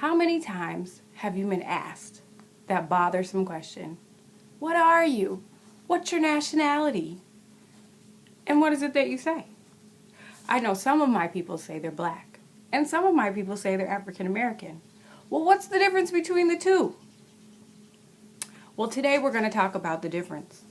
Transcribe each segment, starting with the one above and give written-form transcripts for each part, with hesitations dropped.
How many times have you been asked that bothersome question? What are you? What's your nationality? And what is it that you say? I know some of my people say they're black, and some of my people say they're African American. Well, what's the difference between the two? Well, today we're going to talk about the difference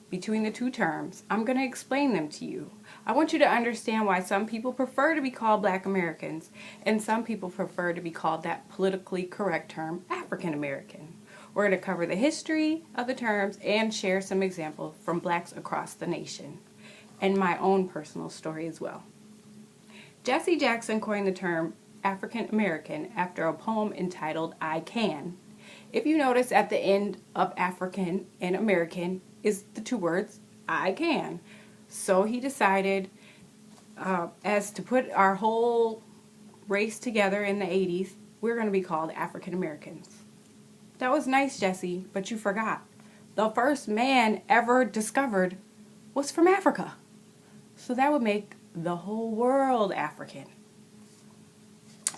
between the two terms. I'm going to explain them to you. I want you to understand why some people prefer to be called Black Americans and some people prefer to be called that politically correct term, African American. We're going to cover the history of the terms and share some examples from blacks across the nation and my own personal story as well. Jesse Jackson coined the term African American after a poem entitled I Can. If you notice, at the end of African and American is the two words I can. So he decided as to put our whole race together in the 80s, we're going to be called African Americans. That was nice, Jesse, but you forgot. The first man ever discovered was from Africa. So that would make the whole world African.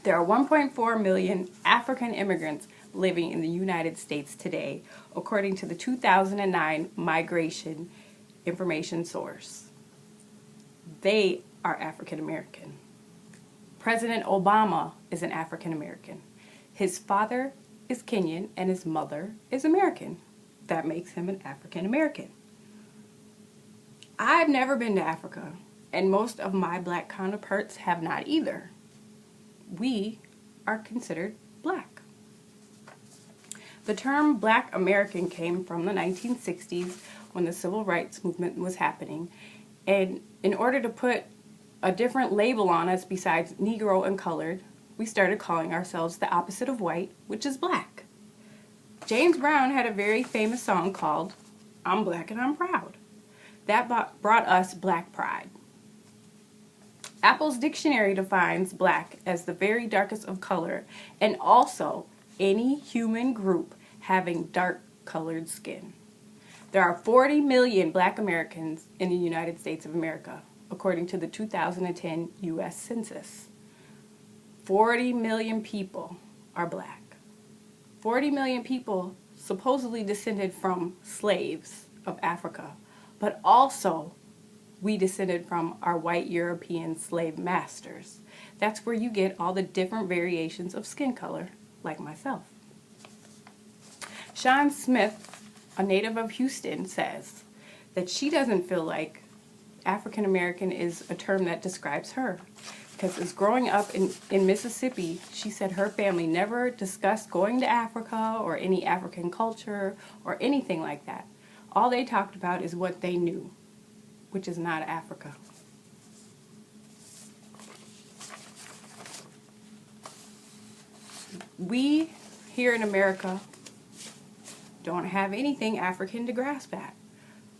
There are 1.4 million African immigrants living in the United States today, according to the 2009 Migration Information Source. They are African American. President Obama is an African American. His father is Kenyan and his mother is American. That makes him an African American. I've never been to Africa, and most of my black counterparts have not either. We are considered black. The term Black American came from the 1960s when the civil rights movement was happening, and in order to put a different label on us besides Negro and colored, we started calling ourselves the opposite of white, which is black. James Brown had a very famous song called I'm Black and I'm Proud. That brought us black pride. Apple's dictionary defines black as the very darkest of color and also any human group having dark colored skin. There are 40 million black Americans in the United States of America, according to the 2010 U.S. Census. 40 million people are black. 40 million people supposedly descended from slaves of Africa, but also we descended from our white European slave masters. That's where you get all the different variations of skin color, like myself. Sean Smith, a native of Houston, says that she doesn't feel like African American is a term that describes her. Because as growing up in Mississippi, she said her family never discussed going to Africa or any African culture or anything like that. All they talked about is what they knew, which is not Africa. We here in America don't have anything African to grasp at.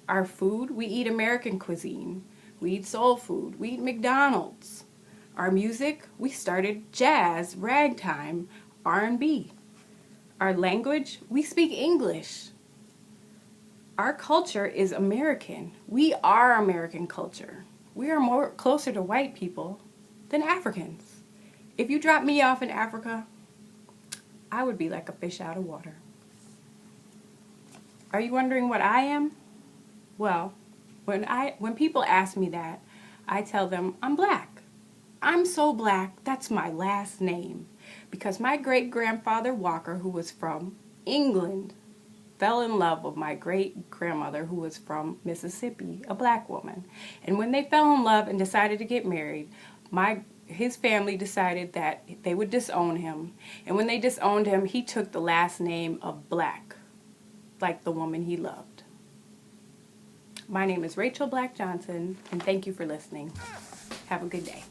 Our food, we eat American cuisine. We eat soul food. We eat McDonald's. Our music, we started jazz, ragtime, R&B. Our language, we speak English. Our culture is American. We are American culture. We are more closer to white people than Africans. If you drop me off in Africa, I would be like a fish out of water. Are you wondering what I am? Well, when people ask me that, I tell them I'm black. I'm so black, that's my last name. Because my great-grandfather Walker, who was from England, fell in love with my great-grandmother who was from Mississippi, a black woman. And when they fell in love and decided to get married, his family decided that they would disown him. And when they disowned him, he took the last name of Black, like the woman he loved. My name is Rachel Black Johnson, and thank you for listening. Have a good day.